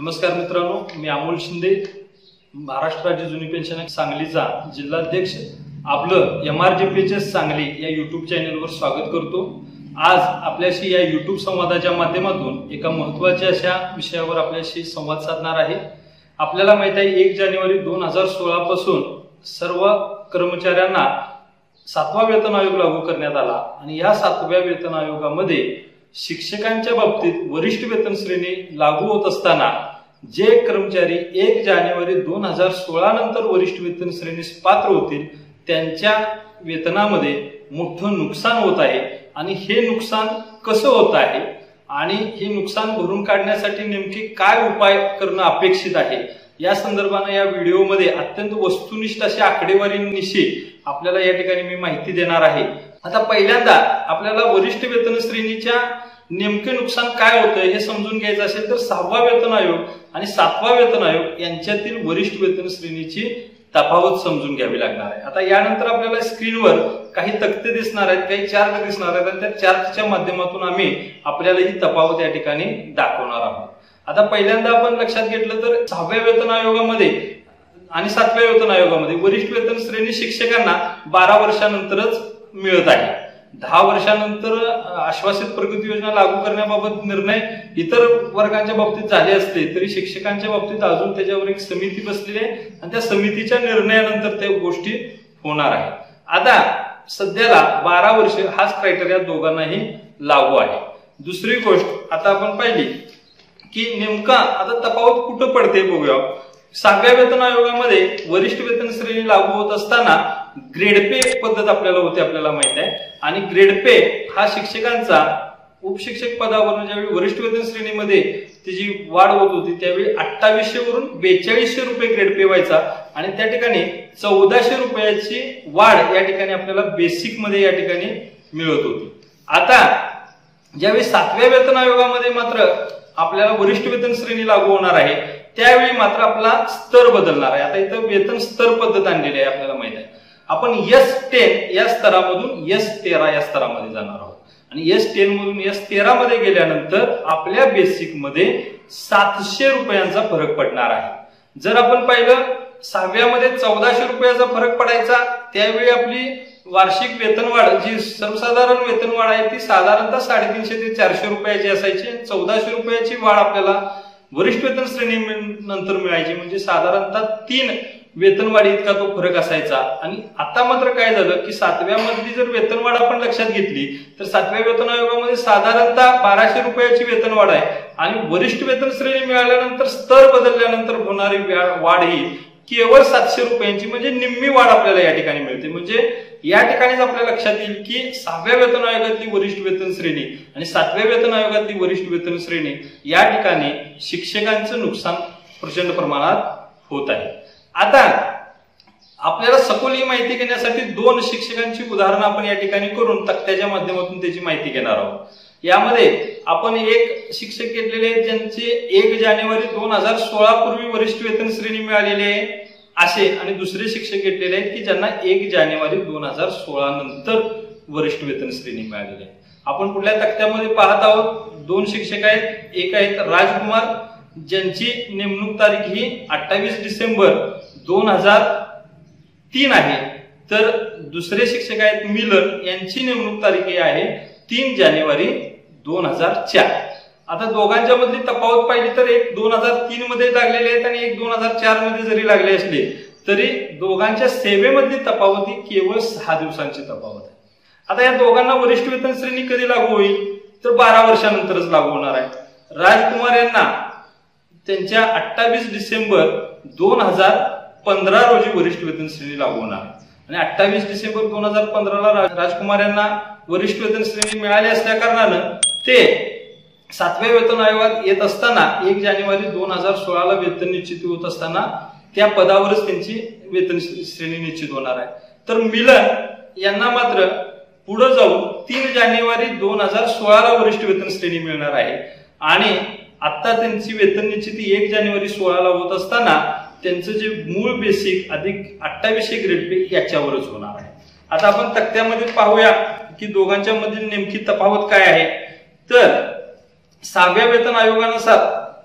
नमस्कार मित्रांनो, मी अमोल शिंदे, महाराष्ट्र राज्य जुनी पेन्शन सांगलीचा जिल्हाध्यक्ष आपलं MRJPHS सांगली या YouTube चॅनलवर स्वागत करतो। आज आपल्याशी या YouTube संवादाच्या माध्यमातून एका महत्त्वाच्या अशा विषयावर आपल्याशी संवाद साधणार आहे। आपल्याला माहित आहे 1 जानेवारी 2016 पासून सर्व कर्मचाऱ्यांना 7वा वेतन आयोग लागू करण्यात आला आणि या 7व्या वेतन आयोगामध्ये शिक्षकांच्या बाबतीत वरिष्ठ वेतन श्रेणी लागू होत असताना जे कर्मचारी 1 जानेवारी 2016 नंतर वरिष्ठ वेतन श्रेणीस पात्र होतील त्यांच्या वेतनामध्ये मोठं नुकसान होत आहे आणि हे नुकसान कसं होत आहे आणि हे नुकसान भरून काढण्यासाठी नेमके काय उपाय करणं अपेक्षित आहे या संदर्भाने या व्हिडिओमध्ये अत्यंत वस्तुनिष्ठ अशी आकडेवारीनिशी आपल्याला या ठिकाणी मी माहिती देणार आहे। आता पहिल्यांदा आपल्याला वरिष्ठ वेतन श्रेणीच्या नेमके नुकसान काय होतं हे समजून घ्यायचं असेल तर 6वा वेतन आयोग आणि 7वा वेतन आयोग यांच्यातील वरिष्ठ वेतन श्रेणीची तफावत समजून घ्यावी लागणार आहे। आता यानंतर आपल्याला स्क्रीनवर काही तक्ते दिसणार आहेत, काही चार्ट दिसणार आहेत आणि त्या चार्टच्या माध्यमातून आम्ही आपल्याला ही तफावत या ठिकाणी दाखवणार आहोत। आता पहिल्यांदा आपण लक्षात घेतलं तर 6व्या वेतन आयोगामध्ये आणि 7व्या वेतन आयोगामध्ये वरिष्ठ वेतन श्रेणी शिक्षकांना 12 वर्षानंतरच मिळत आहे। 10 वर्षानंतर आश्वासित प्रगती योजना लागू करण्याबाबत निर्णय इतर वर्गांच्या बाबतीत झाले असले तरी शिक्षकांच्या बाबतीत अजून त्याच्यावर एक समिती बसलेली आहे आणि त्या समितीच्या निर्णयानंतर त्या गोष्टी होणार आहे। आता सध्याला 12 वर्ष हाच क्रायटेरिया दोघांनाही लागू आहे। दुसरी गोष्ट आता आपण पाहिली की नेमका आता तफावत कुठं पडते बघूया। 6व्या वेतन आयोगामध्ये वरिष्ठ वेतन श्रेणी लागू होत असताना ग्रेड पे पद्धत आपल्याला होते, आपल्याला माहित आहे आणि ग्रेड पे हा शिक्षकांचा उपशिक्षक पदावरून ज्यावेळी वरिष्ठ वेतन श्रेणीमध्ये त्याची वाढ होत होती त्यावेळी 2800 वरून 4200 रुपये ग्रेड पे व्हायचा आणि त्या ठिकाणी 1400 रुपयाची वाढ या ठिकाणी आपल्याला बेसिक मध्ये या ठिकाणी मिळत होती। आता ज्यावेळी 7व्या वेतन आयोगामध्ये मात्र आपल्याला वरिष्ठ वेतन श्रेणी लागू होणार आहे त्यावेळी मात्र आपला स्तर बदलणार आहे। आता इथं वेतन स्तर पद्धत आणलेली आहे, आपल्याला माहित आहे। आपण S10 या स्तरामधून S13 या स्तरामध्ये जाणार आहोत आणि S10 मधून S13 मध्ये गेल्यानंतर आपल्या बेसिक मध्ये 700 रुपयांचा फरक पडणार आहे। जर आपण पाहिलं 6व्या मध्ये 1400 रुपयाचा फरक पडायचा त्यावेळी आपली वार्षिक वेतनवाढ जी सर्वसाधारण वेतनवाढ आहे ती साधारणतः 350 ते 400 रुपयाची असायची। 1400 रुपयाची वाढ आपल्याला वरिष्ठ वेतन श्रेणी नंतर मिळायची म्हणजे साधारणतः 3 वेतनवाढी इतका तो फरक असायचा। आणि आता मात्र काय झालं की 7व्या मधली जर वेतनवाढ आपण लक्षात घेतली तर 7व्या वेतन आयोगामध्ये साधारणतः 1200 रुपयाची वेतनवाढ आहे आणि वरिष्ठ वेतन श्रेणी मिळाल्यानंतर स्तर बदलल्यानंतर होणारी वाढ ही केवळ 700 रुपयांची म्हणजे निम्मी वाढ आपल्याला या ठिकाणी मिळते। म्हणजे या ठिकाणीच आपल्या लक्षात येईल की 6व्या वेतन आयोगातली वरिष्ठ वेतन श्रेणी आणि 7व्या वेतन आयोगातली वरिष्ठ वेतन श्रेणी या ठिकाणी शिक्षकांचं नुकसान प्रचंड प्रमाणात होत आहे। आता आपल्याला सखोल ही माहिती घेण्यासाठी 2 शिक्षकांची उदाहरणं आपण या ठिकाणी करून तक्त्याच्या माध्यमातून त्याची माहिती घेणार आहोत। यामध्ये आपण एक शिक्षक घेतलेले आहेत ज्यांचे 1 जानेवारी 2016 पूर्वी वरिष्ठ वेतन श्रेणी मिळालेली आहे असे आणि दुसरे शिक्षक घेतलेले आहेत की ज्यांना 1 जानेवारी 2016 नंतर वरिष्ठ वेतन श्रेणी मिळालेली आहे। आपण कुठल्या तक्त्यामध्ये पाहत आहोत 2 शिक्षक आहेत। एक आहेत राजकुमार ज्यांची नेमणूक तारीख ही 28 डिसेंबर 2003 आहे, तर दुसरे शिक्षक आहेत मिलन यांची नेमणूक तारीख आहे 3 जानेवारी 2004। आता दोघांच्या मधली तफावत पाहिली तर एक 2003 मध्ये लागलेले आहेत आणि एक 2004 मध्ये जरी लागले असले तरी दोघांच्या सेवेमधली तफावत ही केवळ 6 दिवसांची तफावत आहे। आता या दोघांना वरिष्ठ वेतन श्रेणी कधी लागू होईल तर 12 वर्षानंतरच लागू होणार आहे। राजकुमार यांना त्यांच्या 28 डिसेंबर 2015 रोजी वरिष्ठ वेतन श्रेणी लागू होणार आहे आणि 28 डिसेंबर 2015 ला राजकुमार यांना वरिष्ठ वेतन श्रेणी मिळाली असल्या कारणानं ते 7व्या वेतन आयोगात येत असताना 1 जानेवारी 2016 ला वेतन निश्चित होत असताना त्या पदावरच त्यांची वेतन श्रेणी निश्चित होणार आहे। तर मिलन यांना मात्र पुढे जाऊन 3 जानेवारी 2016 ला वरिष्ठ वेतन श्रेणी मिळणार आहे आणि आता त्यांची वेतन निश्चिती 1 जानेवारी 16 ला होत असताना त्यांचं जे मूळ बेसिक अधिक 2800 ग्रेड पे याच्यावरच होणार आहे। आता आपण तक्त्यामध्ये पाहूया की दोघांच्या मधील नेमकी तफावत काय आहे। तर 6व्या वेतन आयोगानुसार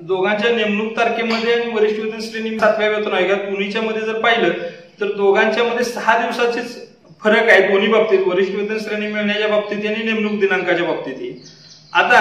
दोघांच्या नेमणूक तारखेमध्ये आणि वरिष्ठ वेतन श्रेणी 7व्या वेतन आयोगात दोन्हीच्या मध्ये जर पाहिलं तर दोघांच्या मध्ये 6 दिवसाचेच फरक आहे दोन्ही बाबतीत, वरिष्ठ वेतन श्रेणी मिळण्याच्या बाबतीत आणि नेमणूक दिनांकाच्या बाबतीत। आता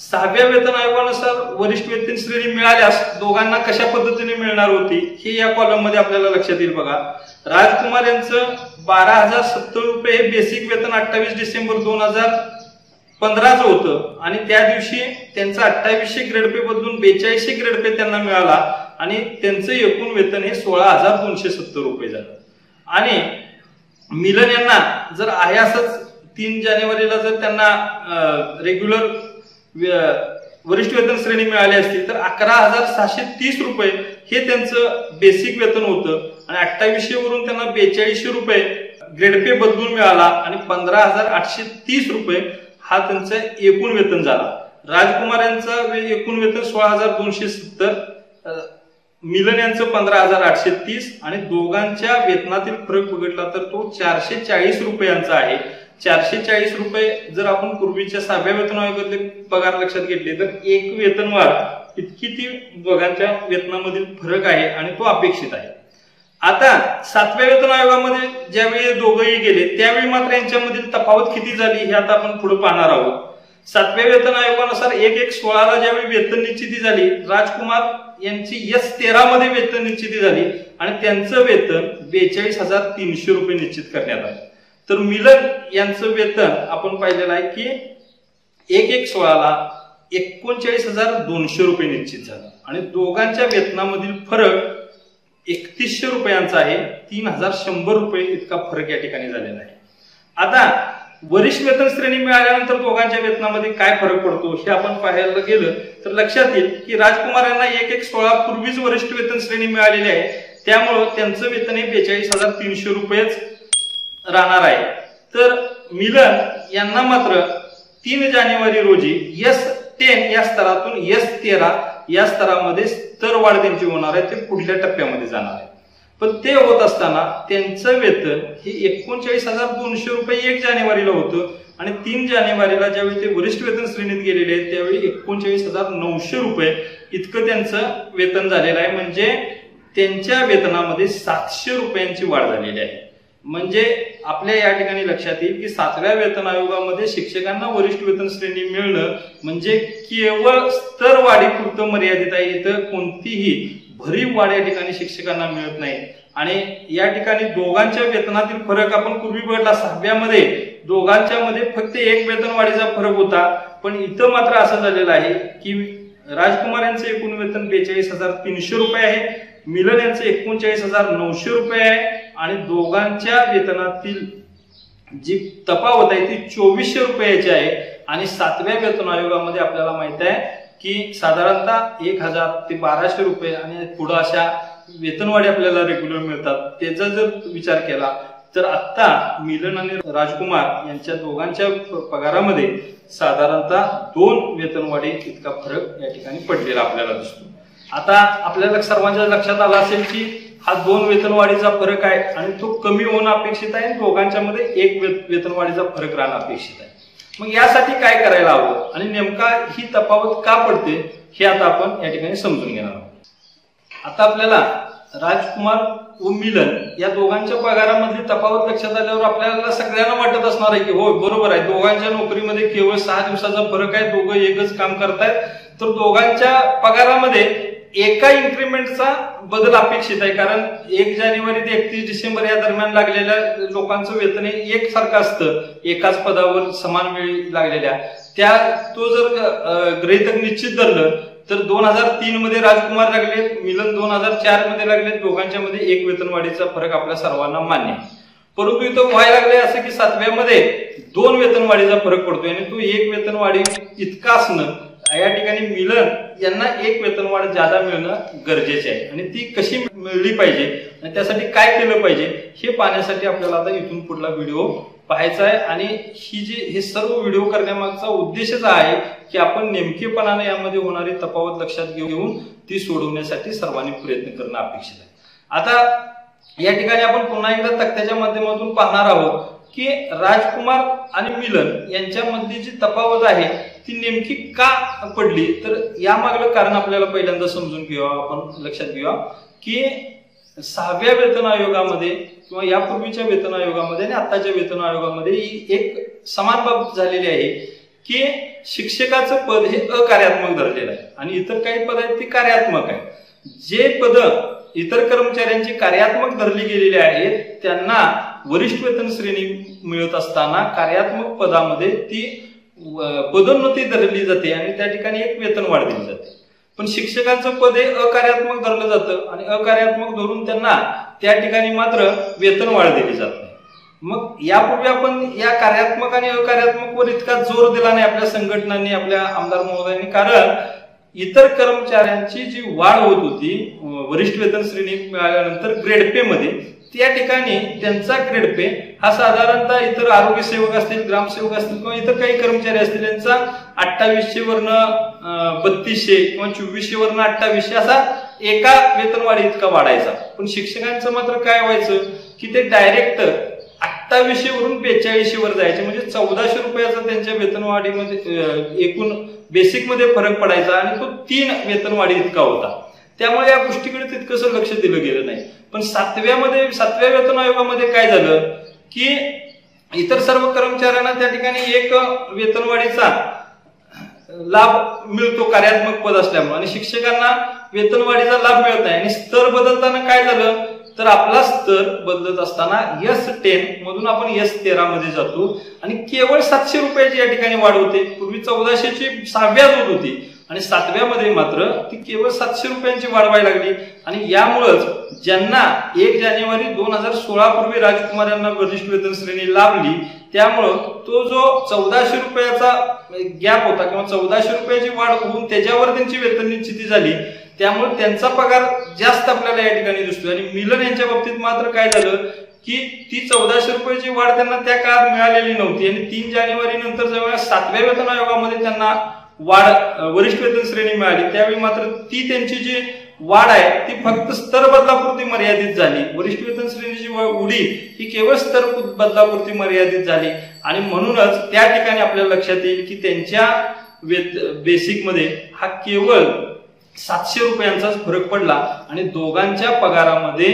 6व्या वेतन आयोगानुसार वरिष्ठ वेतन श्रेणी मिळाल्यास दोघांना कशा पद्धतीने मिळणार होती हे या कॉलम मध्ये आपल्याला लक्षात येईल बघा। राजकुमार यांचं 12,070 रुपये हे बेसिक वेतन 28 डिसेंबर 2015चं होतं आणि त्या दिवशी त्यांचं 2800 ग्रेड पे बदलून 4200 ग्रेड पे त्यांना मिळाला आणि त्यांचं एकूण वेतन हे 16,270 रुपये झालं। आणि मिलन यांना जर आहे असंच 3 जानेवारीला जर त्यांना रेग्युलर वरिष्ठ वेतन श्रेणी मिळाली असती तर 11,630 रुपये हे त्यांचं बेसिक वेतन होतं आणि 2800 वरून त्यांना 4200 रुपये ग्रेड पे बदलून मिळाला आणि 15,830 रुपये हा त्यांचं एकूण वेतन झाला। राजकुमार यांचं एकूण वेतन 16,270, मिलन यांचं 15,830 आणि दोघांच्या वेतनातील फरक बघितला तर तो 440 रुपयांचा आहे। 440 रुपये जर आपण पूर्वीच्या 6व्या वेतन आयोगातले पगार लक्षात घेतले तर एक वेतनवाढ इतकी ती दोघांच्या वेतनामधील फरक आहे आणि तो अपेक्षित आहे। आता 7व्या वेतन आयोगामध्ये ज्यावेळी दोघंही गेले त्यावेळी मात्र यांच्यामधील तफावत किती झाली हे आता आपण पुढे पाहणार आहोत। 7व्या वेतन आयोगानुसार 1/1/16 ज्यावेळी वेतन निश्चिती झाली, राजकुमार यांची S13 मध्ये वेतन निश्चिती झाली आणि त्यांचं वेतन 42,300 रुपये निश्चित करण्यात आले। तर मिलन यांचं वेतन आपण पाहिलेलं आहे की 1/1/16 39,200 रुपये निश्चित झालं आणि दोघांच्या वेतनामधील फरक 3100 रुपयांचा आहे। 3,100 रुपये इतका फरक या ठिकाणी झालेला आहे। आता वरिष्ठ वेतन श्रेणी मिळाल्यानंतर दोघांच्या वेतनामध्ये काय फरक पडतो हे आपण पाहायला गेलं तर लक्षात येईल की राजकुमार यांना 1/1/16 पूर्वीच वरिष्ठ वेतन श्रेणी मिळालेली आहे, त्यामुळे त्यांचं वेतन हे 42,300 रुपयेच राहणार आहे। तर मिलन यांना मात्र 3 जानेवारी रोजी S10 या स्तरातून S13 या स्तरामध्ये स्तरवाढ त्यांची होणार आहे, ते पुढल्या टप्प्यामध्ये जाणार आहे। पण ते होत असताना त्यांचं वेतन हे 39,200 रुपये 1 जानेवारीला होतं आणि 3 जानेवारीला ज्यावेळी ते वरिष्ठ वेतन श्रेणीत गेलेले आहेत त्यावेळी 39,900 रुपये इतकं त्यांचं वेतन झालेलं आहे। म्हणजे त्यांच्या वेतनामध्ये 700 रुपयांची वाढ झालेली आहे। म्हणजे आपल्या या ठिकाणी लक्षात येईल की 7व्या वेतन आयोगामध्ये शिक्षकांना वरिष्ठ वेतन श्रेणी मिळणं म्हणजे केवळ स्तरवाढीपुरतं मर्यादित आहे, इथं कोणतीही भरीव वाढ या ठिकाणी शिक्षकांना मिळत नाही। आणि या ठिकाणी दोघांच्या वेतनातील फरक आपण पूर्वी बघितला 6व्या मध्ये दोघांच्या मध्ये फक्त एक वेतन वाढीचा फरक होता, पण इथं मात्र असं झालेलं आहे की राजकुमार यांचं एकूण वेतन 42,300 रुपये आहे, मिलन यांचं 39,900 रुपये आहे आणि दोघांच्या वेतनातील जी तफावत आहे ती 2400 रुपयाची आहे। आणि 7व्या वेतन आयोगामध्ये आपल्याला माहित आहे की साधारणतः 1,000 ते 1,200 रुपये आणि पुढे अशा वेतनवाढी आपल्याला रेग्युलर मिळतात। त्याचा जर विचार केला तर आता मिलन आणि राजकुमार यांच्या दोघांच्या पगारामध्ये साधारणतः 2 वेतनवाढी इतका फरक या ठिकाणी पडलेला आपल्याला दिसतो। आता आपल्याला सर्वांच्या लक्षात आलं असेल की हा 2 वेतनवाढीचा फरक आहे आणि तो कमी होणं अपेक्षित आहे, दोघांच्या मध्ये 1 वेतनवाढीचा फरक राहणं अपेक्षित आहे। मग यासाठी काय करायला हवं आणि नेमका ही तफावत का पडते हे आता आपण या ठिकाणी समजून घेणार आहोत। आता आपल्याला राजकुमार व मिलन या दोघांच्या पगारामधली तफावत लक्षात आल्यावर आपल्याला सगळ्यांना वाटत असणार आहे की हो बरोबर आहे, दोघांच्या नोकरीमध्ये केवळ 6 दिवसाचा फरक आहे, दोघं एकच काम करतायत, तर दोघांच्या पगारामध्ये एका इन्क्रीमेंटचा बदल अपेक्षित आहे। कारण 1 जानेवारी ते 31 डिसेंबर या दरम्यान लागलेल्या लोकांचं वेतन हे एकसारखं असतं, एकाच पदावर समान वेळी लागलेल्या तो जर गृहीतक निश्चित धरलं तर 2003 मध्ये राजकुमार लागले, मिलन 2004 मध्ये लागले, दोघांच्या मध्ये 1 वेतनवाढीचा फरक आपल्या सर्वांना मान्य आहे। परंतु इथं व्हायला लागले असं की 7व्या मध्ये 2 वेतनवाढीचा फरक पडतोय आणि तो 1 वेतनवाढी इतका असणं या ठिकाणी मिलन यांना 1 वेतनवाढ जादा मिळणं गरजेचे आहे आणि ती कशी मिळली पाहिजे आणि त्यासाठी काय केलं पाहिजे हे पाहण्यासाठी आपल्याला आता इथून पुढला व्हिडिओ पाहायचा आहे। आणि हे सर्व व्हिडिओ करण्यामागचा उद्देशच आहे की आपण नेमकेपणाने यामध्ये होणारी तफावत लक्षात घेऊन ती सोडवण्यासाठी सर्वांनी प्रयत्न करणं अपेक्षित आहे। आता या ठिकाणी आपण पुन्हा एकदा तक्त्याच्या माध्यमातून पाहणार आहोत की राजकुमार आणि मिलन यांच्यामधली जी तफावत आहे ती नेमकी का पडली, तर यामागलं कारण आपल्याला पहिल्यांदा समजून घेऊया, आपण लक्षात घेऊया की 6व्या वेतन आयोगामध्ये किंवा यापूर्वीच्या वेतन आयोगामध्ये आणि आताच्या वेतन आयोगामध्ये एक समान बाब झालेली आहे की शिक्षकाचं पद हे अकार्यात्मक धरलेलं आहे आणि इतर काही पद आहेत ती कार्यात्मक आहे. जे पद इतर कर्मचाऱ्यांची कार्यात्मक धरली गेलेली आहेत त्यांना वरिष्ठ वेतन श्रेणी मिळत असताना कार्यात्मक पदामध्ये ती पदोन्नती धरली जाते आणि त्या ठिकाणी एक वेतन वाढ दिली जाते. पण शिक्षकांचं पद हे अकार्यात्मक धरलं जातं आणि अकार्यात्मक धरून त्यांना त्या ठिकाणी मात्र वेतन वाढ दिली जात नाही. मग यापूर्वी आपण या कार्यात्मक आणि अकार्यात्मक वर इतका जोर दिला नाही आपल्या संघटनांनी, आपल्या आमदार महोदयांनी, कारण इतर कर्मचाऱ्यांची जी वाढ होत होती वरिष्ठ वेतन श्रेणी मिळाल्यानंतर ग्रेड पे मध्ये, त्या ठिकाणी त्यांचा ग्रेड पे हा साधारणतः इतर आरोग्य सेवक असतील, ग्रामसेवक असतील किंवा इतर काही कर्मचारी असतील यांचा 2800 वरनं 3200 किंवा 2400 वरनं 2800 असा एका वेतनवाढी इतका वाढायचा. पण शिक्षकांचं मात्र काय व्हायचं की ते डायरेक्ट 2800 वरून 4200 वर जायचे, म्हणजे 1400 रुपयाचा त्यांच्या वेतनवाढीमध्ये एकूण बेसिक मध्ये फरक पडायचा आणि तो 3 वेतनवाढी इतका होता. त्यामुळे या गोष्टीकडे तितकंसं लक्ष दिलं गेलं नाही. पण 7व्या वेतन आयोगामध्ये काय झालं की इतर सर्व कर्मचाऱ्यांना त्या ठिकाणी एक वेतनवाढीचा लाभ मिळतो कार्यात्मक पद असल्यामुळे आणि शिक्षकांना वेतनवाढीचा लाभ मिळत नाही. आणि स्तर बदलताना काय झालं तर आपला स्तर बदलत असताना S10 मधून आपण S13 मध्ये जातो आणि केवळ 700 रुपयाची या ठिकाणी वाढ होते. पूर्वी 1400ची 6व्याच होत होती आणि 7व्यामध्ये मात्र ती केवळ 700 रुपयांची वाढ व्हायला लागली. आणि यामुळेच ज्यांना 1 जानेवारी 2016 पूर्वी राजकुमार यांना वरिष्ठ वेतन श्रेणी लाभली, त्यामुळं तो जो 1400 रुपयाचा गॅप होता किंवा 1400 रुपयाची वाढ होऊन त्याच्यावर त्यांची वेतन निश्चिती झाली, त्यामुळे त्यांचा पगार जास्त आपल्याला या ठिकाणी दिसतोय. आणि मिलन यांच्या बाबतीत मात्र काय झालं की ती 1400 रुपयाची वाढ त्यांना त्या काळात मिळालेली नव्हती आणि 3 जानेवारी नंतर जेव्हा 7व्या वेतन आयोगामध्ये त्यांना वाढ वरिष्ठ वेतन श्रेणी मिळाली, त्यावेळी मात्र ती त्यांची जी वाढ आहे ती फक्त स्तर बदलापुरती मर्यादित झाली. वरिष्ठ वेतन श्रेणीची उडी ही केवळ स्तर बदलापुरती मर्यादित झाली आणि म्हणूनच त्या ठिकाणी आपल्याला लक्षात येईल की त्यांच्या बेसिक मध्ये हा केवळ 700 रुपयांचाच फरक पडला आणि दोघांच्या पगारामध्ये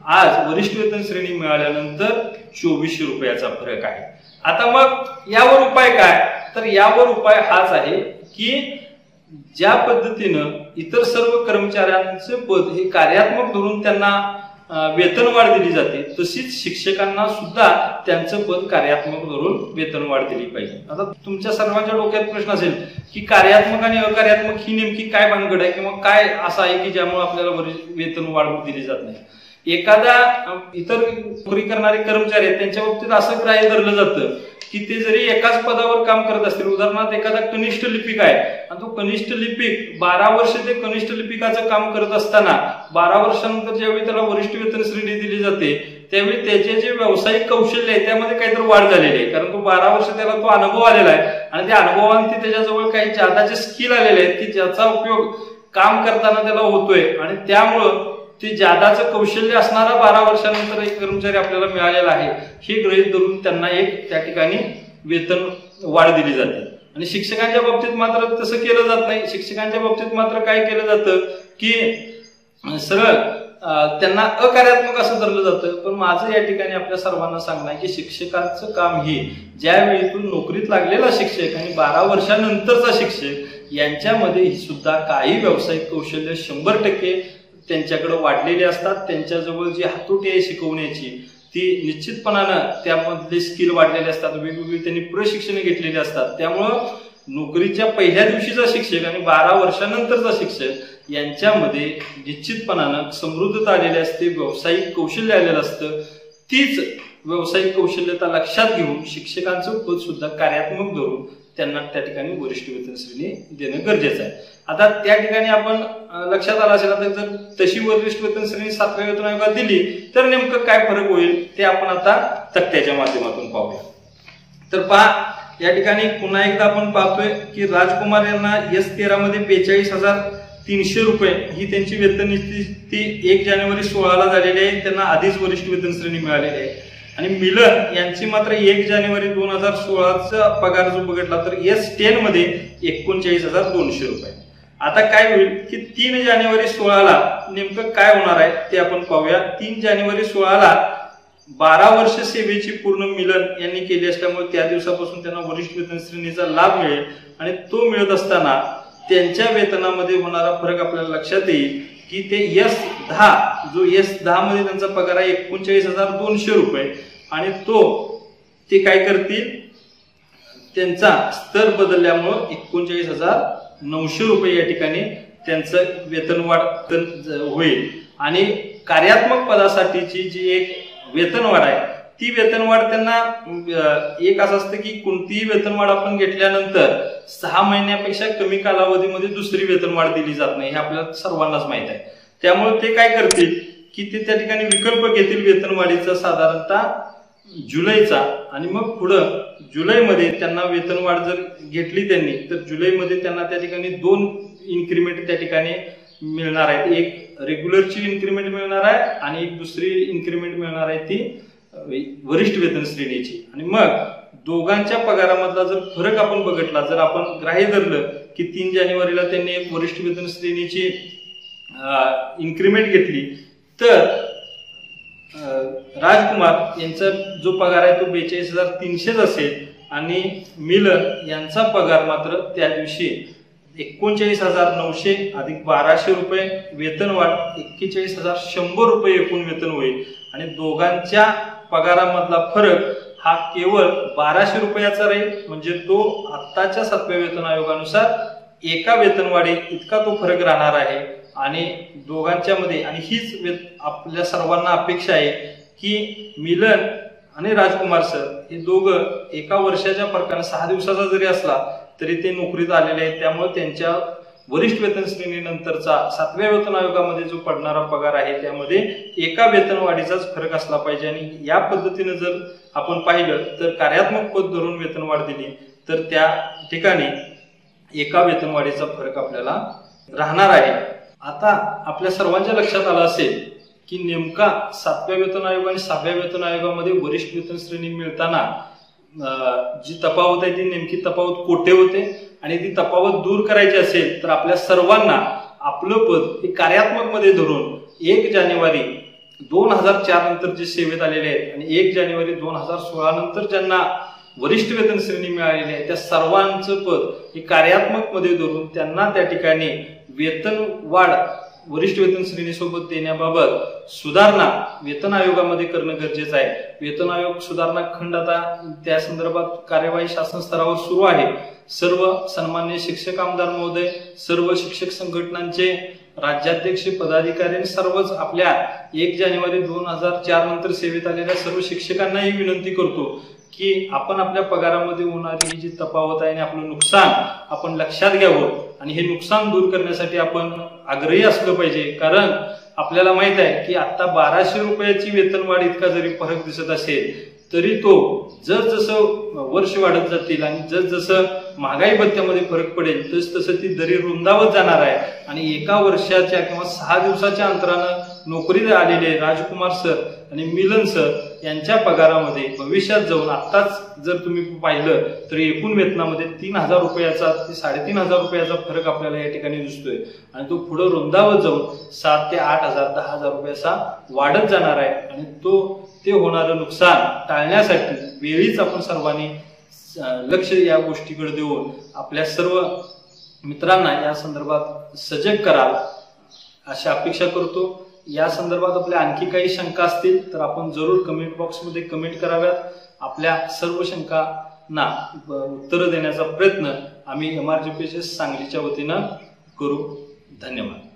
आज वरिष्ठ वेतन श्रेणी मिळाल्यानंतर 2400 रुपयाचा फरक आहे. आता मग यावर उपाय काय, तर यावर उपाय हाच आहे की ज्या पद्धतीनं इतर सर्व कर्मचाऱ्यांचे पद हे कार्यात्मक धरून त्यांना वेतनवाढ दिली जाते, तशीच शिक्षकांना सुद्धा त्यांचं पद कार्यात्मक धरून वेतनवाढ दिली पाहिजे. आता तुमच्या सर्वांच्या डोक्यात प्रश्न असेल की कार्यात्मक आणि अकार्यात्मक ही नेमकी काय भानगड आहे किंवा काय असं आहे की ज्यामुळे आपल्याला वेतनवाढ दिली जात नाही. एखादा इतर नोकरी करणारे कर्मचारी आहेत त्यांच्या बाबतीत असं ग्राह्य धरलं जातं की ते जरी एकाच पदावर काम करत असतील, उदाहरणार्थ एखादा कनिष्ठ लिपिक आहे आणि तो कनिष्ठ लिपिक 12 वर्ष ते कनिष्ठ लिपिकाचं काम करत असताना 12 वर्षानंतर ज्यावेळी त्याला वरिष्ठ वेतन श्रेणी दिली जाते त्यावेळी त्याचे जे व्यावसायिक कौशल्य आहे त्यामध्ये काहीतरी वाढ झालेली आहे, कारण तो 12 वर्ष त्याला तो अनुभव आलेला आहे आणि त्या अनुभवाने त्याच्याजवळ काही जादाचे स्किल आलेले आहेत की ज्याचा उपयोग काम करताना त्याला होतोय आणि त्यामुळं ते जादाचं कौशल्य असणारा 12 वर्षानंतर एक कर्मचारी आपल्याला मिळालेला आहे हे गृहीत धरून त्यांना एक त्या ठिकाणी वेतन वाढ दिली जाते. आणि शिक्षकांच्या बाबतीत मात्र तसं केलं जात नाही. शिक्षकांच्या बाबतीत मात्र काय केलं जातं की सरळ त्यांना अकार्यात्मक असं धरलं जातं. पण माझं या ठिकाणी आपल्या सर्वांना सांगणं आहे की शिक्षकांचं काम हे ज्यावेळी तो नोकरीत लागलेला शिक्षक आणि 12 वर्षानंतरचा शिक्षक यांच्यामध्ये सुद्धा काही व्यावसायिक कौशल्य 100% त्यांच्याकडे वाढलेले असतात. त्यांच्याजवळ जी हातोटी आहे शिकवण्याची ती निश्चितपणानं त्यामधले स्किल वाढलेले असतात, वेगवेगळी त्यांनी प्रशिक्षण घेतलेली असतात. त्यामुळं नोकरीच्या पहिल्या दिवशीचा शिक्षक आणि 12 वर्षानंतरचा शिक्षक यांच्यामध्ये निश्चितपणानं समृद्धता आलेली असते, व्यावसायिक कौशल्य आलेलं असतं. तीच व्यावसायिक कौशल्यता लक्षात घेऊन शिक्षकांचं पद सुद्धा कार्यात्मक धरून त्यांना त्या ठिकाणी वरिष्ठ वेतन श्रेणी देणं गरजेचं आहे. आता त्या ठिकाणी आपण लक्षात आलं असेल, आता जर तशी वरिष्ठ वेतन श्रेणी 7व्या वेतन आयोगात दिली तर नेमकं काय फरक होईल ते आपण आता तक्त्याच्या माध्यमातून पाहूया. तर पहा या ठिकाणी पुन्हा एकदा आपण पाहतोय की राजकुमार यांना S13 मध्ये 42,300 रुपये ही त्यांची वेतन निश्चिती 1 जानेवारी 16 झालेली आहे. त्यांना आधीच वरिष्ठ वेतन श्रेणी मिळालेली आहे आणि मिलन यांची मात्र 1 जानेवारी 2016चा पगार जो बघितला तर S10 मध्ये 39,200 रुपये. आता काय होईल की 3 जानेवारी 16ला नेमकं काय होणार आहे ते आपण पाहूया. 3 जानेवारी 16ला 12 वर्ष सेवेची पूर्ण मिलन यांनी केली असल्यामुळे त्या दिवसापासून त्यांना वरिष्ठ वेतन श्रेणीचा लाभ मिळेल आणि तो मिळत असताना त्यांच्या वेतनामध्ये होणारा फरक आपल्याला लक्षात येईल की ते S10 जो S10 मध्ये त्यांचा पगार आहे 39,200 रुपये आणि ते काय करतील त्यांचा स्तर बदलल्यामुळे 39,900 रुपये या ठिकाणी त्यांचं वेतनवाढ होईल. आणि कार्यात्मक पदासाठीची जी एक वेतनवाढ आहे ती वेतनवाढ त्यांना एक असं असतं की कोणतीही वेतनवाढ आपण घेतल्यानंतर 6 महिन्यापेक्षा कमी कालावधीमध्ये दुसरी वेतनवाढ दिली जात नाही हे आपल्याला सर्वांनाच माहित आहे. त्यामुळे ते काय करतील की ते त्या ठिकाणी विकल्प घेतील वेतनवाढीचा साधारणतः जुलैचा आणि मग पुढं जुलैमध्ये त्यांना वेतनवाढ जर घेतली त्यांनी तर जुलैमध्ये त्यांना त्या ठिकाणी 2 इन्क्रीमेंट त्या ठिकाणी मिळणार आहेत. एक रेग्युलरची इन्क्रीमेंट मिळणार आहे आणि एक दुसरी इन्क्रीमेंट मिळणार आहे ती वरिष्ठ वेतन श्रेणीची. आणि मग दोघांच्या पगारामधला जर फरक आपण बघितला जर आपण ग्राह्य धरलं की 3 जानेवारीला त्यांनी एक वरिष्ठ वेतन श्रेणीची इन्क्रीमेंट घेतली तर राजकुमार यांचा जो पगार आहे तो 42,300 असेल आणि मिलन यांचा पगार मात्र त्या दिवशी 39,900 अधिक 1,200 रुपये वेतनवाढ 41,100 रुपये एकूण वेतन होईल. आणि दोघांच्या पगारामधला फरक हा केवळ 1,200 रुपयाचा राहील. म्हणजे तो आत्ताच्या 7व्या वेतन आयोगानुसार एका वेतनवाढी इतका तो फरक राहणार आहे. आणि दोघांच्या मध्ये आणि हीच आपल्या सर्वांना अपेक्षा आहे की मिलन आणि राजकुमार सर हे दोघं एका वर्षाच्या फरकाने 6 दिवसाचा जरी असला तरी ते नोकरीत आलेले आहेत. त्यामुळे त्यांच्या वरिष्ठ वेतन श्रेणीनंतरचा 7व्या वेतन आयोगामध्ये जो पडणारा पगार आहे त्यामध्ये एका वेतनवाढीचाच फरक असला पाहिजे. आणि या पद्धतीने जर आपण पाहिलं तर कार्यात्मक पद धरून वेतनवाढ दिली तर त्या ठिकाणी एका वेतनवाढीचा फरक आपल्याला राहणार आहे. आता आपल्या सर्वांच्या लक्षात आलं असेल की नेमका 7व्या वेतन आयोग आणि 6व्या वेतन आयोगामध्ये वरिष्ठ वेतन श्रेणी मिळताना जी तफावत आहे ती नेमकी तफावत कोठे होते आणि ती तफावत दूर करायची असेल तर आपल्या सर्वांना आपलं पद हे कार्यात्मक मध्ये धरून 1 जानेवारी 2004 नंतर जे सेवेत आलेले आहेत आणि 1 जानेवारी 2016 नंतर ज्यांना वरिष्ठ वेतन श्रेणी मिळालेली आहे त्या सर्वांचं पद हे कार्यात्मक मध्ये धरून त्यांना त्या ठिकाणी वेतन वाढ वरिष्ठ वेतन श्रेणीसोबत देण्याबाबत सुधारणा वेतन आयोगामध्ये करणं गरजेचं आहे. वेतन आयोग सुधारणा खंड आता त्या संदर्भात कार्यवाही शासन स्तरावर सुरू आहे. सर्व सन्मान्य शिक्षक आमदार महोदय सर्व शिक्षक संघटनांचे राज्याध्यक्ष पदाधिकारी आणि सर्वच आपल्या 1 जानेवारी 2004 नंतर सेवेत आलेल्या सर्व शिक्षकांनाही विनंती करतो की आपण आपल्या पगारामध्ये होणारी ही जी तफावत आहे आणि आपलं नुकसान आपण लक्षात घ्यावं आणि हे नुकसान दूर करण्यासाठी आपण आग्रही असलं पाहिजे. कारण आपल्याला माहित आहे की आता 1,200 रुपयाची वेतनवाढ इतका जरी फरक दिसत असेल तरी तो जसजसं वर्ष वाढत जातील आणि जसजसं महागाई भत्त्यामध्ये फरक पडेल तसतसं ती दरी रुंदावत जाणार आहे. आणि एका वर्षाच्या किंवा 6 दिवसाच्या अंतरानं नोकरीला आलेले राजकुमार सर आणि मिलन सर यांच्या पगारामध्ये भविष्यात जाऊन आत्ताच जर तुम्ही पाहिलं तर एकूण वेतनामध्ये 3,000 रुपयाचा ते 3,500 रुपयाचा फरक आपल्याला या ठिकाणी दिसतोय आणि तो पुढे रुंदावत जाऊन 7,000 ते 8,000 10,000 रुपयाचा वाढत जाणार आहे. आणि ते होणारं नुकसान टाळण्यासाठी वेळीच आपण सर्वांनी लक्ष या गोष्टीकडे देऊन आपल्या सर्व मित्रांना या संदर्भात सजग कराल अशी अपेक्षा करतो. या संदर्भात आपल्या आणखी काही शंका असतील तर आपण जरूर कमेंट बॉक्समध्ये कमेंट कराव्यात. आपल्या सर्व शंकांना उत्तरं देण्याचा प्रयत्न आम्ही MRGPHS सांगलीच्या वतीनं करू. धन्यवाद.